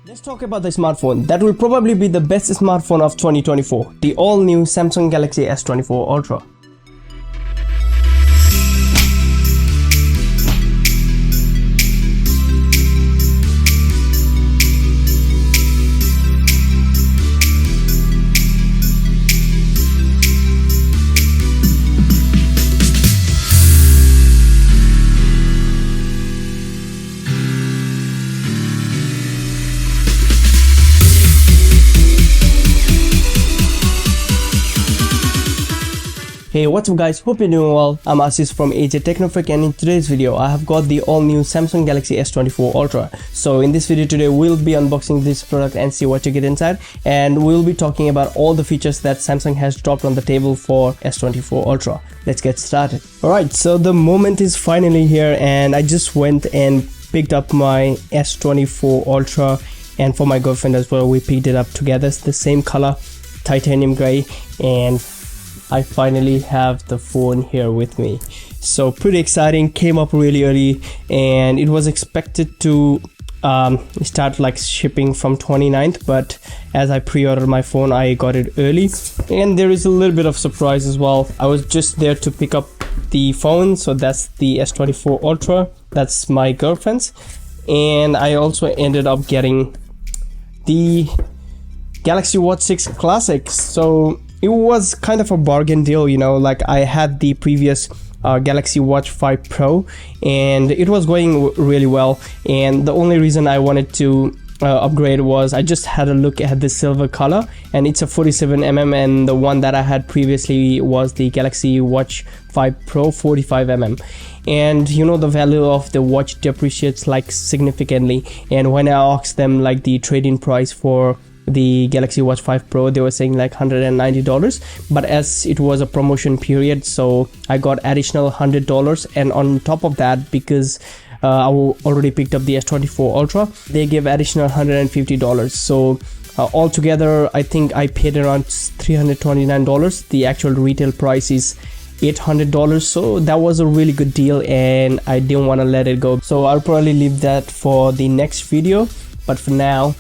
Let's talk about the smartphone that will probably be the best smartphone of 2024, the all-new Samsung Galaxy S24 Ultra. Hey, what's up guys, hope you're doing well. I'm Asis from Technofreak, and in today's video I have got the all new Samsung Galaxy S24 Ultra. So in this video today we'll be unboxing this product and see what you get inside, and we'll be talking about all the features that Samsung has dropped on the table for S24 Ultra. Let's get started. Alright, so the moment is finally here, and I just went and picked up my S24 Ultra, and for my girlfriend as well, we picked it up together. It's the same color, titanium gray, and I finally have the phone here with me. So pretty exciting, came up really early, and it was expected to start like shipping from 29th, but as I pre-ordered my phone I got it early. And there is a little bit of surprise as well. I was just there to pick up the phone, so that's the S24 Ultra, that's my girlfriend's, and I also ended up getting the Galaxy Watch 6 Classic. So it was kind of a bargain deal, you know. Like, I had the previous Galaxy Watch 5 Pro and it was going really well, and the only reason I wanted to upgrade was I just had a look at the silver color, and it's a 47mm, and the one that I had previously was the Galaxy Watch 5 Pro 45mm. And you know, the value of the watch depreciates like significantly, and when I asked them like the trade-in price for the Galaxy Watch 5 Pro, they were saying like $190, but as it was a promotion period, so I got additional $100, and on top of that, because I already picked up the S24 Ultra, they gave additional $150. So altogether I think I paid around $329. The actual retail price is $800, so that was a really good deal and I didn't want to let it go. So I'll probably leave that for the next video, but for now,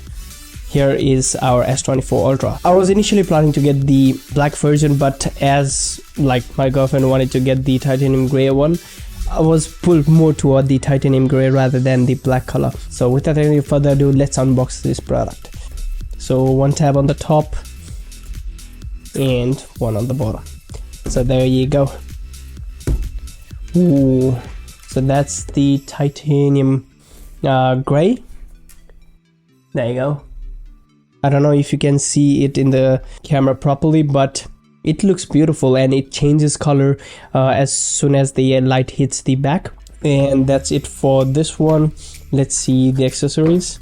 here is our S24 Ultra. I was initially planning to get the black version, but as like my girlfriend wanted to get the titanium gray one, I was pulled more toward the titanium gray rather than the black color. So without any further ado, let's unbox this product. So one tab on the top and one on the bottom. So there you go. Ooh, so that's the titanium gray. There you go. I don't know if you can see it in the camera properly, but it looks beautiful, and it changes color as soon as the light hits the back. And that's it for this one. Let's see the accessories.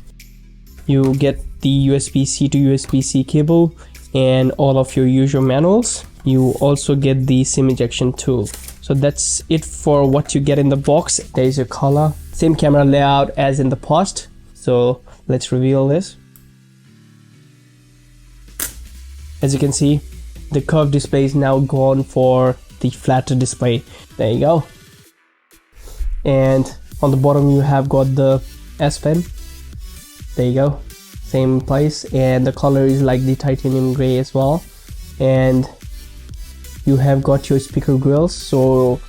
You get the USB-C to USB-C cable and all of your usual manuals. You also get the SIM ejection tool. So that's it for what you get in the box. There's your color, same camera layout as in the past. So let's reveal this. As you can see, the curved display is now gone for the flatter display. There you go. And on the bottom you have got the S Pen. There you go, same place, and the color is like the titanium gray as well. And you have got your speaker grills, so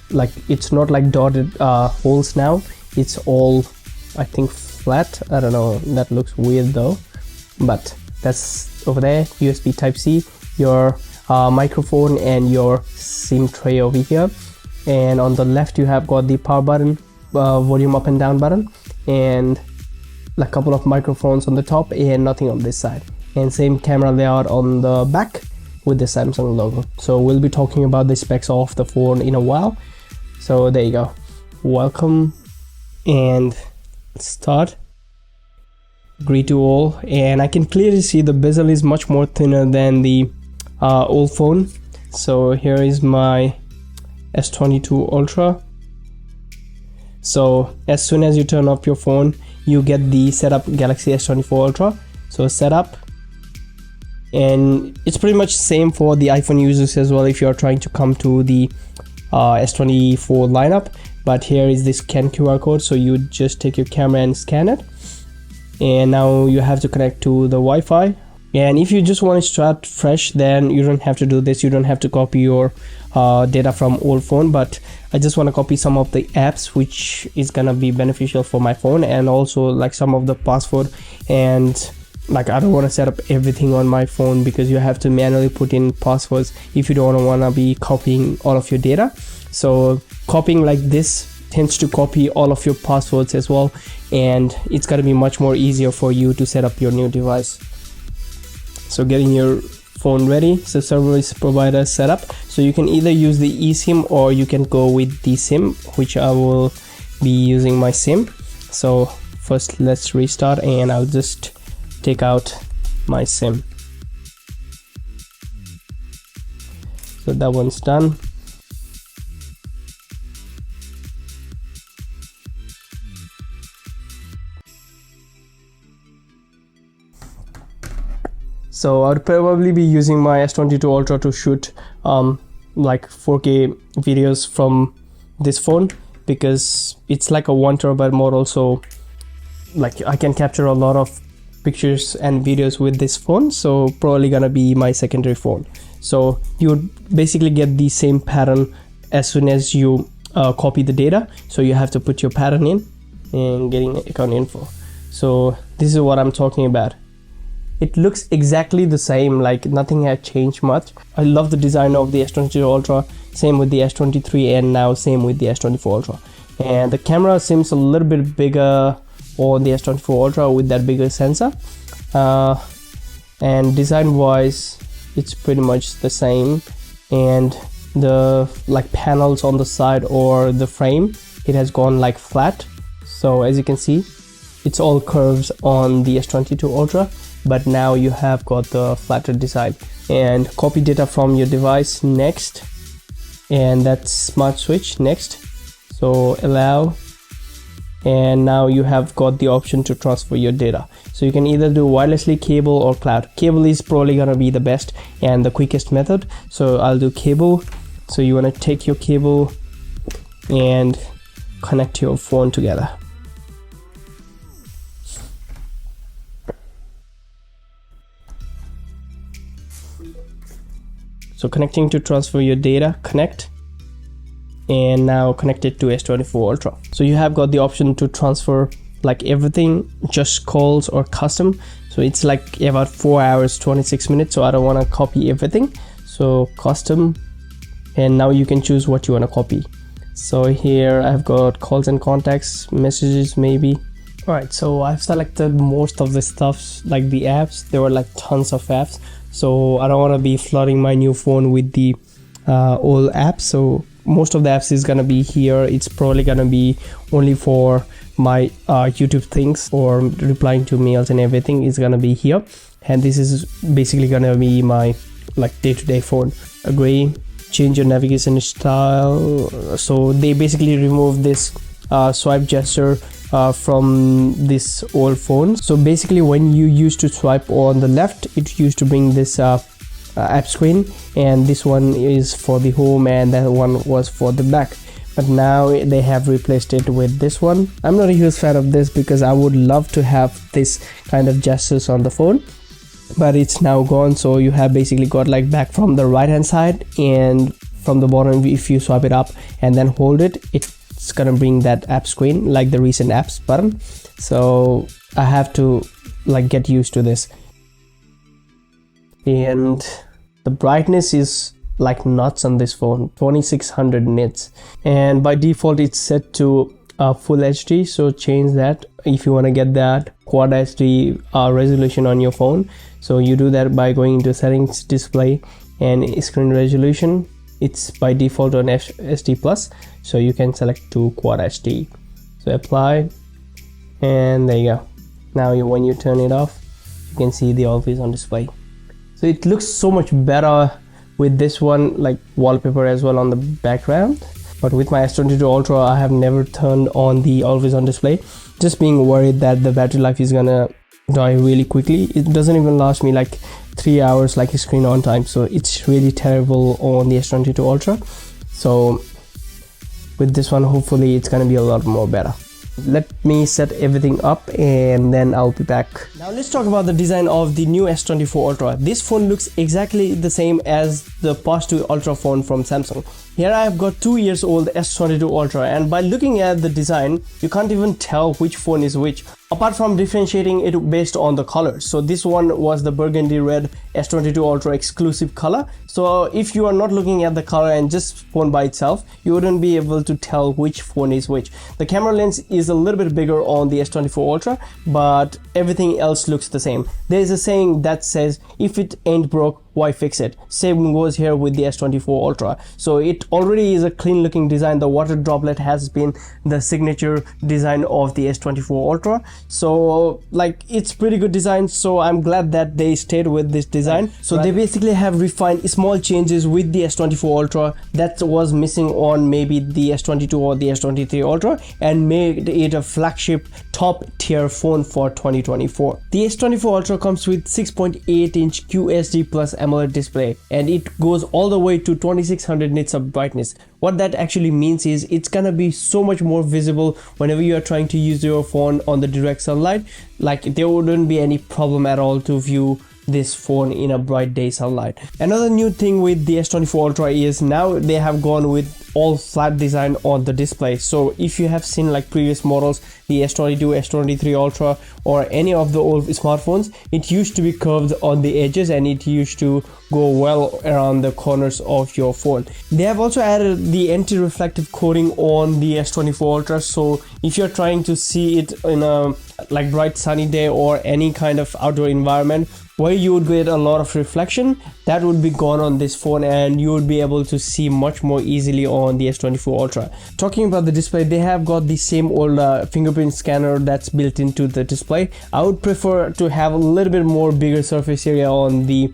like it's not like dotted holes now, it's all I think flat. I don't know, that looks weird though, but that's over there. USB type C, your microphone, and your SIM tray over here. And on the left you have got the power button, volume up and down button, and a couple of microphones on the top, and nothing on this side. And same camera layout on the back with the Samsung logo. So we'll be talking about the specs of the phone in a while. So there you go. Welcome, and let's start. Agree to all, and I can clearly see the bezel is much more thinner than the old phone. So here is my S22 Ultra. So as soon as you turn off your phone, you get the setup Galaxy S24 Ultra. So setup, and it's pretty much same for the iPhone users as well if you're trying to come to the S24 lineup. But here is this scan QR code, so you just take your camera and scan it, and now you have to connect to the Wi-Fi. And if you just want to start fresh, then you don't have to do this. You don't have to copy your data from old phone, but I just want to copy some of the apps which is gonna be beneficial for my phone, and also like some of the password. And like I don't want to set up everything on my phone because you have to manually put in passwords if you don't want to be copying all of your data. So copying like this tends to copy all of your passwords as well, and it's going to be much more easier for you to set up your new device. So getting your phone ready, so service provider setup. So you can either use the eSIM or you can go with the SIM, which I will be using my SIM. So first let's restart, and I'll just take out my SIM. So that one's done. So I'd probably be using my S22 Ultra to shoot like 4K videos from this phone, because it's like a 1 terabyte model, so like I can capture a lot of pictures and videos with this phone. So probably gonna be my secondary phone. So you would basically get the same pattern as soon as you copy the data. So you have to put your pattern in and getting account info. So this is what I'm talking about. It looks exactly the same, like nothing had changed much. I love the design of the S22 Ultra, same with the S23, and now same with the S24 Ultra. And the camera seems a little bit bigger on the S24 Ultra with that bigger sensor. And design wise, it's pretty much the same. And the like panels on the side or the frame, it has gone like flat. So as you can see, it's all curves on the S22 Ultra, but now you have got the flatter design. And copy data from your device next, and that's smart switch next. So allow, and now you have got the option to transfer your data. So you can either do wirelessly, cable, or cloud. Cable is probably gonna be the best and the quickest method, so I'll do cable. So you want to take your cable and connect your phone together. So connecting to transfer your data, connect, and now connect it to S24 Ultra. So you have got the option to transfer like everything, just calls or custom. So it's like about 4 hours 26 minutes, so I don't want to copy everything. So custom, and now you can choose what you want to copy. So here I've got calls and contacts, messages maybe. Alright, so I've selected most of the stuff, like the apps. There were like tons of apps, so I don't want to be flooding my new phone with the old apps. So most of the apps is gonna be here. It's probably gonna be only for my YouTube things or replying to mails and everything is gonna be here. And this is basically gonna be my like day-to-day phone. Agree, change your navigation style. So they basically remove this swipe gesture from this old phone. So basically when you used to swipe on the left, it used to bring this app screen, and this one is for the home and that one was for the back. But now they have replaced it with this one. I'm not a huge fan of this because I would love to have this kind of gestures on the phone, but it's now gone. So you have basically got like back from the right hand side, and from the bottom if you swipe it up and then hold it, it's gonna bring that app screen like the recent apps button. So I have to like get used to this. And the brightness is like nuts on this phone, 2600 nits, and by default it's set to full HD. So change that if you want to get that quad HD resolution on your phone. So you do that by going into settings, display, and screen resolution. It's by default on SD plus, so you can select to quad HD. So apply, and there you go. Now when you turn it off, you can see the always on display. So it looks so much better with this one, like wallpaper as well on the background. But with my S22 Ultra, I have never turned on the always on display, just being worried that the battery life is gonna die really quickly. It doesn't even last me like 3 hours like a screen on time, so it's really terrible on the S22 Ultra. So with this one, hopefully it's gonna be a lot more better. Let me set everything up and then I'll be back. Now let's talk about the design of the new S24 Ultra. This phone looks exactly the same as the past two Ultra phone from Samsung. Here I have got 2 years old S22 Ultra, and by looking at the design, you can't even tell which phone is which, apart from differentiating it based on the colors. So this one was the burgundy red S22 Ultra exclusive color. So if you are not looking at the color and just phone by itself, you wouldn't be able to tell which phone is which. The camera lens is a little bit bigger on the S24 Ultra, but everything else looks the same. There is a saying that says, if it ain't broke, why fix it? Same goes here with the S24 Ultra. So it already is a clean looking design. The water droplet has been the signature design of the S24 Ultra. So like, it's pretty good design. So I'm glad that they stayed with this design. So they basically have refined small changes with the S24 Ultra that was missing on maybe the S22 or the S23 Ultra, and made it a flagship top tier phone for 2024. The S24 Ultra comes with 6.8-inch QHD plus AMOLED display, and it goes all the way to 2600 nits of brightness. What that actually means is it's gonna be so much more visible whenever you are trying to use your phone on the direct sunlight. Like, there wouldn't be any problem at all to view this phone in a bright day sunlight. Another new thing with the S24 Ultra is now they have gone with all flat design on the display. So if you have seen like previous models, the S22, S23 Ultra, or any of the old smartphones, it used to be curved on the edges and it used to go well around the corners of your phone. They have also added the anti-reflective coating on the S24 Ultra, so if you're trying to see it in a like bright sunny day or any kind of outdoor environment where you would get a lot of reflection, that would be gone on this phone and you would be able to see much more easily on the S24 Ultra. Talking about the display, they have got the same old fingerprint scanner that's built into the display. I would prefer to have a little bit more bigger surface area on the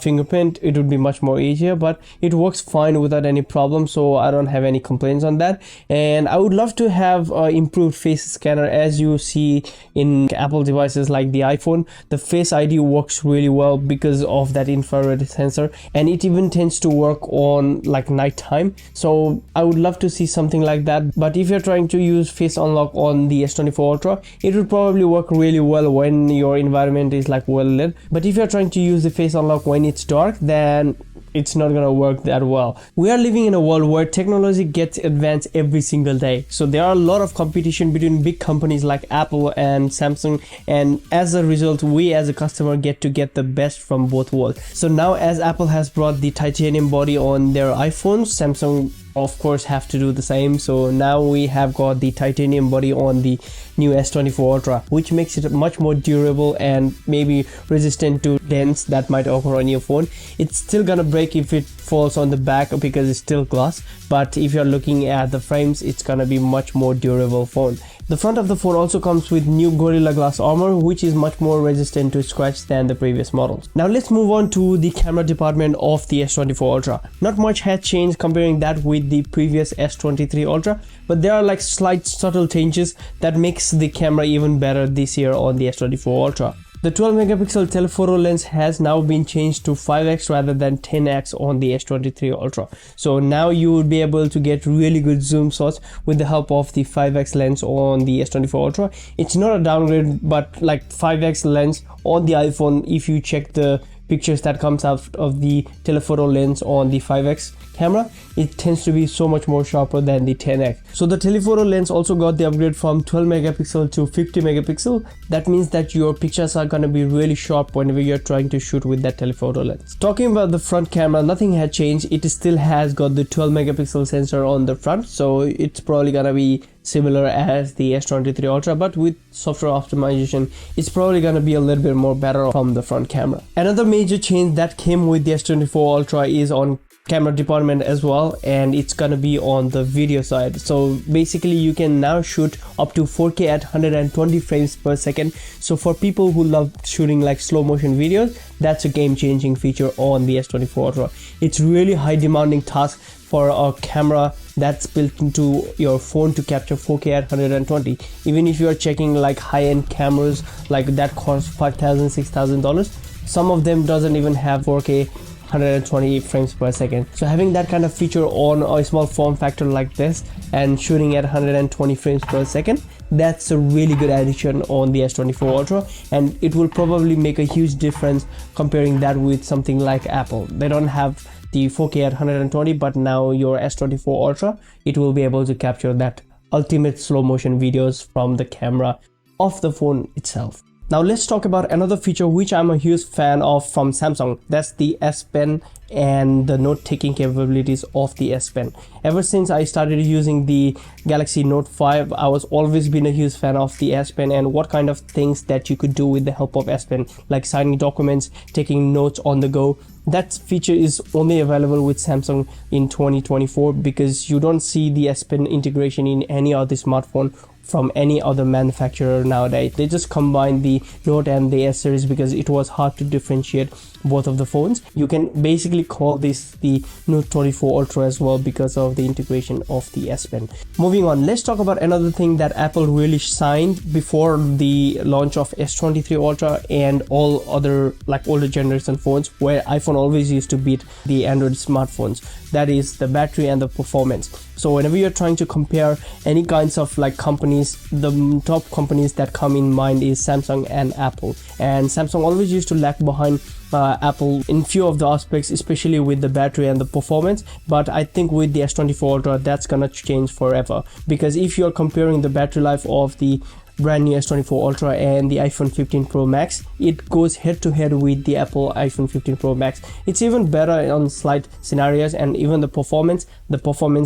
fingerprint. It would be much more easier, but it works fine without any problem, so I don't have any complaints on that. And I would love to have improved face scanner. As you see in Apple devices like the iPhone, the Face ID works really well because of that infrared sensor, and it even tends to work on like nighttime. So I would love to see something like that. But if you're trying to use face unlock on the S24 Ultra, it would probably work really well when your environment is like well lit. But if you're trying to use the face unlock when it's dark, then it's not gonna work that well. We are living in a world where technology gets advanced every single day, so there are a lot of competition between big companies like Apple and Samsung, and as a result we as a customer get the best from both worlds. So now, as Apple has brought the titanium body on their iPhones, Samsung of course have to do the same. So now we have got the titanium body on the new S24 Ultra, which makes it much more durable and maybe resistant to dents that might occur on your phone. It's still gonna break if it falls on the back because it's still glass, but if you're looking at the frames, it's gonna be much more durable phone. The front of the phone also comes with new Gorilla Glass armor, which is much more resistant to scratch than the previous models. Now let's move on to the camera department of the S24 Ultra. Not much has changed comparing that with the previous S23 Ultra, but there are like slight subtle changes that makes the camera even better this year on the S24 Ultra. The 12 megapixel telephoto lens has now been changed to 5x rather than 10x on the S23 Ultra. So now you would be able to get really good zoom shots with the help of the 5x lens on the S24 Ultra. It's not a downgrade, but like 5x lens on the iPhone, if you check the pictures that comes out of the telephoto lens on the 5x camera, it tends to be so much more sharper than the 10x. So the telephoto lens also got the upgrade from 12 megapixel to 50 megapixel. That means that your pictures are going to be really sharp whenever you're trying to shoot with that telephoto lens. Talking about the front camera, nothing had changed. It still has got the 12 megapixel sensor on the front, so it's probably gonna be similar as the S23 Ultra, but with software optimization, it's probably gonna be a little bit more better from the front camera. Another major change that came with the S24 Ultra is on camera department as well, and it's gonna be on the video side. So basically you can now shoot up to 4K at 120 frames per second. So for people who love shooting like slow motion videos, that's a game-changing feature on the S24 Ultra. It's really high demanding task for a camera that's built into your phone to capture 4K at 120. Even if you are checking like high-end cameras like that cost $5,000, $6,000, some of them doesn't even have 4K 120 frames per second. So having that kind of feature on a small form factor like this and shooting at 120 frames per second, that's a really good addition on the S24 Ultra, and it will probably make a huge difference comparing that with something like Apple. They don't have the 4K at 120, but now your S24 Ultra, it will be able to capture that ultimate slow motion videos from the camera of the phone itself. Now let's talk about another feature which I'm a huge fan of from Samsung. That's the S Pen and the note taking capabilities of the S Pen. Ever since I started using the Galaxy Note 5, I was always been a huge fan of the S Pen and what kind of things that you could do with the help of S Pen, like signing documents, taking notes on the go. That feature is only available with Samsung in 2024 because you don't see the S Pen integration in any other smartphone from any other manufacturer nowadays. They just combine the Note and the S series because it was hard to differentiate both of the phones. You can basically call this the Note 24 Ultra as well because of the integration of the S Pen. Moving on, let's talk about another thing that Apple really shined before the launch of S23 Ultra and all other like older generation phones, where iPhone always used to beat the Android smartphones. That is the battery and the performance. So whenever you're trying to compare any kinds of like companies, the top companies that come in mind is Samsung and Apple. And Samsung always used to lag behind Apple in few of the aspects, especially with the battery and the performance. But I think with the S24 Ultra, that's gonna change forever, because if you're comparing the battery life of the brand new S24 Ultra and the iPhone 15 Pro Max, it goes head to head with the Apple iPhone 15 Pro Max. It's even better on slight scenarios, and even the performance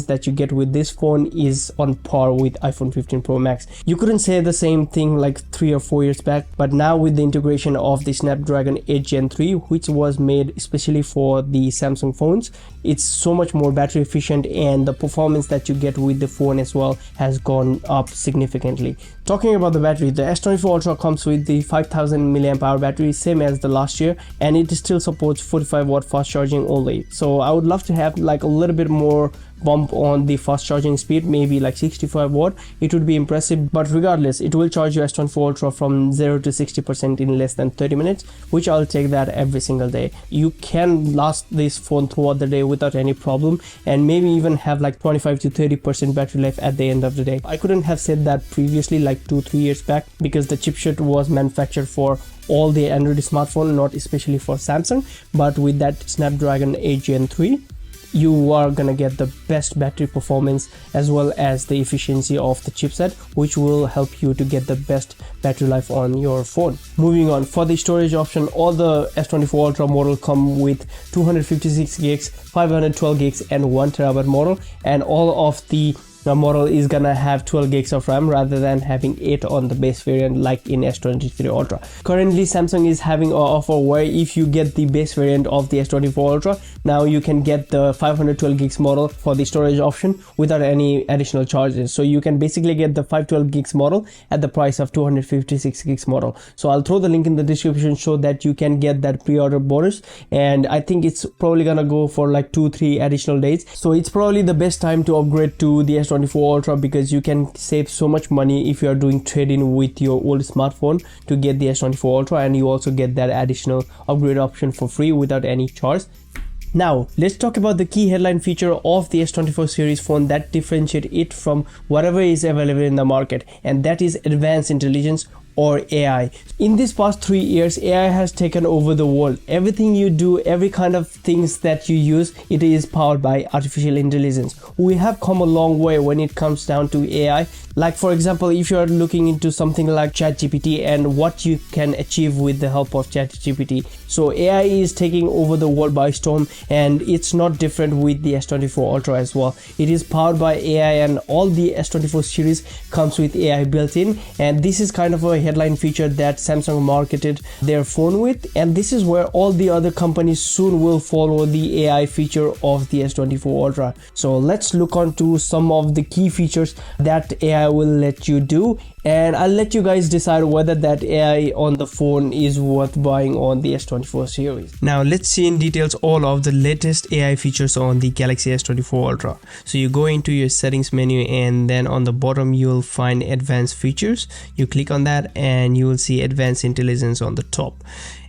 that you get with this phone is on par with iPhone 15 Pro Max. You couldn't say the same thing like 3 or 4 years back, but now with the integration of the Snapdragon 8 Gen 3, which was made especially for the Samsung phones, it's so much more battery efficient, and the performance that you get with the phone as well has gone up significantly. Talking about the battery, the S24 Ultra comes with the 5000 mAh battery, same as the last year, and it still supports 45 watt fast charging only. So I would love to have like a little bit more bump on the fast charging speed, maybe like 65 watt. It would be impressive, but regardless, it will charge your S24 Ultra from 0 to 60% in less than 30 minutes, which I'll take that every single day. You can last this phone throughout the day without any problem, and maybe even have like 25 to 30% battery life at the end of the day. I couldn't have said that previously, like 2-3 years back, because the chipset was manufactured for all the Android smartphone, not especially for Samsung. But with that Snapdragon 8 Gen 3, you are gonna get the best battery performance as well as the efficiency of the chipset, which will help you to get the best battery life on your phone. Moving on, for the storage option, all the S24 Ultra model come with 256 gigs, 512 gigs and 1TB model, and all of the model is gonna have 12 gigs of RAM rather than having 8 on the base variant like in S23 Ultra. Currently Samsung is having an offer where if you get the base variant of the S24 Ultra, now you can get the 512 gigs model for the storage option without any additional charges. So you can basically get the 512 gigs model at the price of 256 gigs model. So I'll throw the link in the description so that you can get that pre-order bonus, and I think it's probably gonna go for like 2-3 additional days. So it's probably the best time to upgrade to the S24 Ultra, because you can save so much money if you are doing trade-in with your old smartphone to get the S24 Ultra, and you also get that additional upgrade option for free without any charge. Now let's talk about the key headline feature of the S24 series phone that differentiate it from whatever is available in the market, and that is advanced intelligence, or AI. In these past 3 years, AI has taken over the world. Everything you do, every kind of things that you use, it is powered by artificial intelligence. We have come a long way when it comes down to AI. Like for example, if you are looking into something like ChatGPT and what you can achieve with the help of ChatGPT. So AI is taking over the world by storm, and it's not different with the S24 Ultra as well. It is powered by AI, and all the S24 series comes with AI built in, and this is kind of a headline feature that Samsung marketed their phone with, and this is where all the other companies soon will follow the AI feature of the S24 Ultra. So let's look on to some of the key features that AI will let you do, and I'll let you guys decide whether that AI on the phone is worth buying on the S24 series. Now let's see in details all of the latest AI features on the Galaxy S24 Ultra. So you go into your settings menu, and then on the bottom you'll find advanced features. You click on that and you will see advanced intelligence on the top.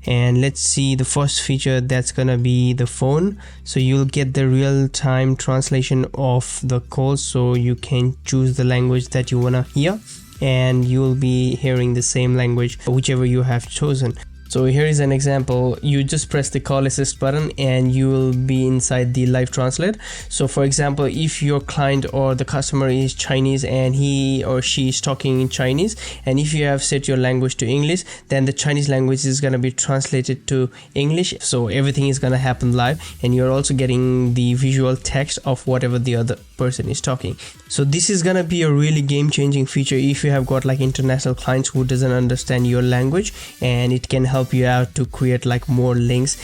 And let's see the first feature, that's gonna be the phone. So you'll get the real-time translation of the calls, so you can choose the language that you wanna hear. and you will be hearing the same language whichever you have chosen. So here is an example. You just press the call assist button and you will be inside the live translate. So for example, if your client or the customer is Chinese and he or she is talking in Chinese, and if you have set your language to English, then the Chinese language is going to be translated to English. So everything is going to happen live, and you're also getting the visual text of whatever the other person is talking. So this is going to be a really game-changing feature if you have got like international clients who doesn't understand your language, and it can help you out to create like more links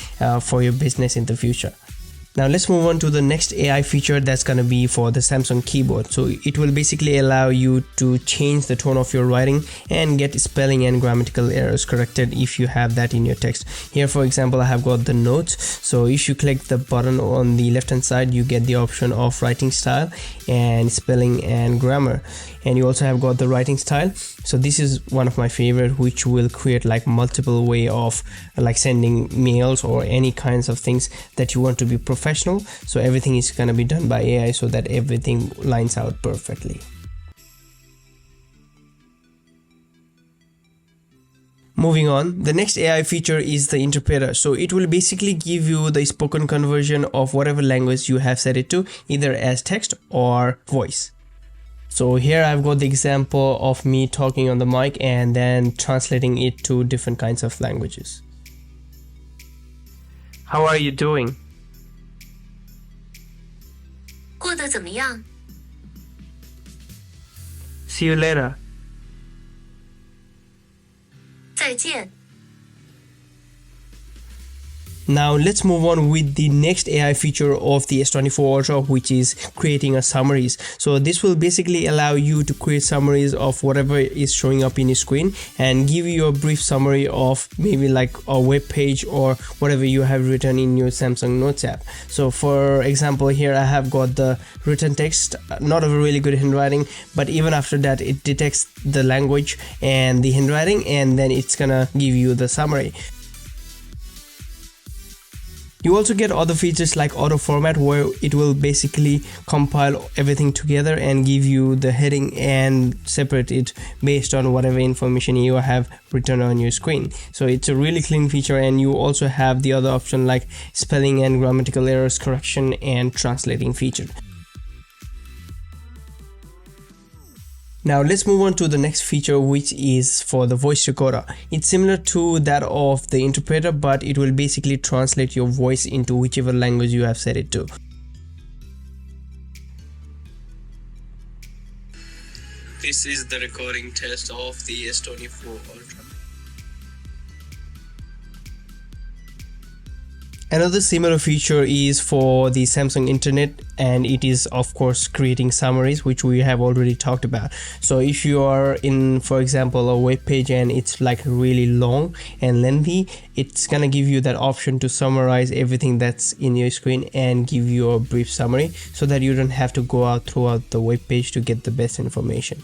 for your business in the future. Now let's move on to the next AI feature that's going to be for the Samsung keyboard. So it will basically allow you to change the tone of your writing and get spelling and grammatical errors corrected if you have that in your text. Here for example, I have got the notes. So if you click the button on the left hand side, you get the option of writing style and spelling and grammar, and you also have got the writing style. So this is one of my favorite, which will create like multiple way of like sending mails or any kinds of things that you want to be professional. So everything is going to be done by AI so that everything lines out perfectly. Moving on, the next AI feature is the interpreter. So it will basically give you the spoken conversion of whatever language you have set it to, either as text or voice. So here I've got the example of me talking on the mic and then translating it to different kinds of languages. How are you doing? 过得怎么样? See you later. 再见. Now let's move on with the next AI feature of the S24 Ultra, which is creating a summaries. So this will basically allow you to create summaries of whatever is showing up in your screen and give you a brief summary of maybe like a web page or whatever you have written in your Samsung Notes app. So for example, here I have got the written text, not a really good handwriting, but even after that it detects the language and the handwriting, and then it's gonna give you the summary. You also get other features like auto format, where it will basically compile everything together and give you the heading and separate it based on whatever information you have written on your screen. So it's a really clean feature, and you also have the other option like spelling and grammatical errors correction and translating feature. Now let's move on to the next feature, which is for the voice recorder. It's similar to that of the interpreter, but it will basically translate your voice into whichever language you have set it to. This is the recording test of the S24 Ultra. Another similar feature is for the Samsung Internet, and it is of course creating summaries, which we have already talked about. So if you are in, for example, a web page and it's like really long and lengthy, it's gonna give you that option to summarize everything that's in your screen and give you a brief summary so that you don't have to go out throughout the web page to get the best information.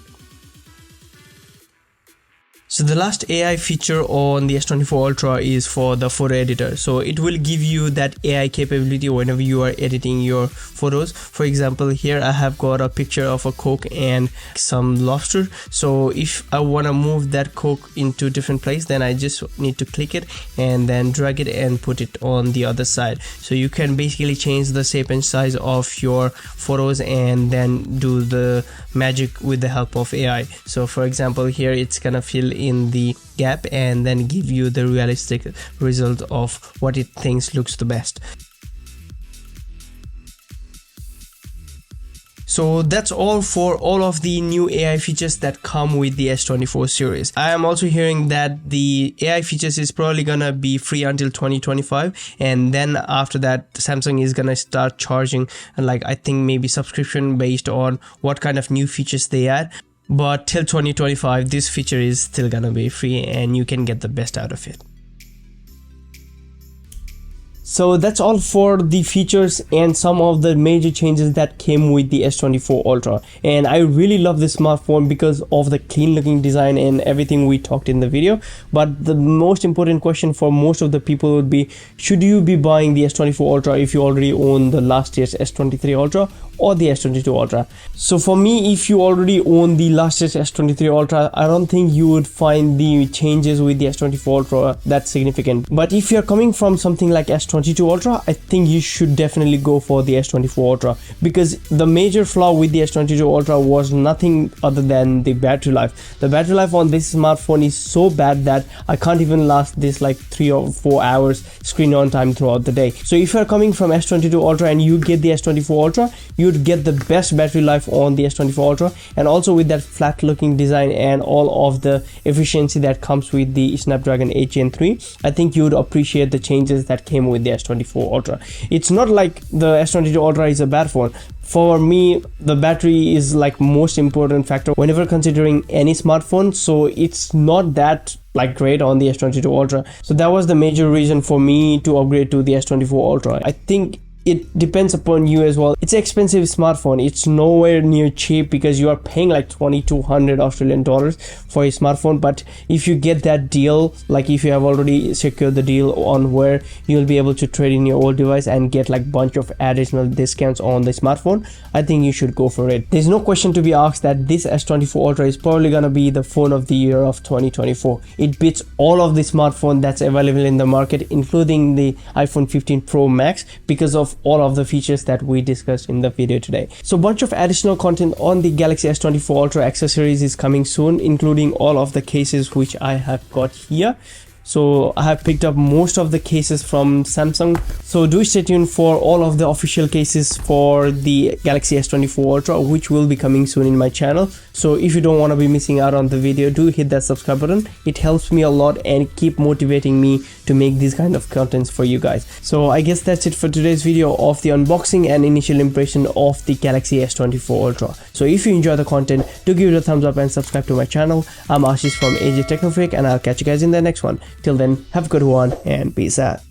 So the last AI feature on the S24 Ultra is for the photo editor. So it will give you that AI capability whenever you are editing your photos. For example, here I have got a picture of a Coke and some lobster. So if I want to move that Coke into a different place, then I just need to click it and then drag it and put it on the other side. So you can basically change the shape and size of your photos and then do the magic with the help of AI. So for example, here it's gonna fill in the gap and then give you the realistic result of what it thinks looks the best. So that's all for all of the new AI features that come with the S24 series. I am also hearing that the AI features is probably gonna be free until 2025, and then after that Samsung is gonna start charging, like I think maybe subscription based on what kind of new features they add. But till 2025 this feature is still gonna be free and you can get the best out of it. So that's all for the features and some of the major changes that came with the S24 Ultra, and I really love this smartphone because of the clean looking design and everything we talked in the video. But the most important question for most of the people would be, should you be buying the S24 Ultra if you already own the last year's S23 Ultra or the S22 Ultra? So for me, if you already own the last year's S23 Ultra, I don't think you would find the changes with the S24 Ultra that significant. But if you're coming from something like S22 Ultra, I think you should definitely go for the S24 Ultra, because the major flaw with the S22 Ultra was nothing other than the battery life. The battery life on this smartphone is so bad that I can't even last this like 3 or 4 hours screen on time throughout the day. So if you're coming from S22 Ultra and you get the S24 Ultra, you'd get the best battery life on the S24 Ultra, and also with that flat looking design and all of the efficiency that comes with the Snapdragon 8 Gen 3, I think you would appreciate the changes that came with the S24 Ultra. It's not like the S22 Ultra is a bad phone. For me, the battery is like most important factor whenever considering any smartphone, so it's not that like great on the S22 Ultra. So that was the major reason for me to upgrade to the S24 Ultra. I think it depends upon you as well. It's an expensive smartphone. It's nowhere near cheap because you are paying like 2200 Australian dollars for a smartphone. But if you get that deal, like if you have already secured the deal on where you'll be able to trade in your old device and get like bunch of additional discounts on the smartphone, I think you should go for it. There's no question to be asked that this S24 Ultra is probably gonna be the phone of the year of 2024. It beats all of the smartphone that's available in the market, including the iPhone 15 Pro Max, because of all of the features that we discussed in the video today. So bunch of additional content on the Galaxy S24 Ultra accessories is coming soon, including all of the cases which I have got here. So I have picked up most of the cases from Samsung, so do stay tuned for all of the official cases for the Galaxy S24 Ultra, which will be coming soon in my channel. So if you don't want to be missing out on the video, do hit that subscribe button. It helps me a lot and keep motivating me to make these kind of contents for you guys. So I guess that's it for today's video of the unboxing and initial impression of the Galaxy S24 Ultra. So if you enjoy the content, do give it a thumbs up and subscribe to my channel. I'm Ashish from AJ Technofreak, and I'll catch you guys in the next one. Till then, have a good one and peace out.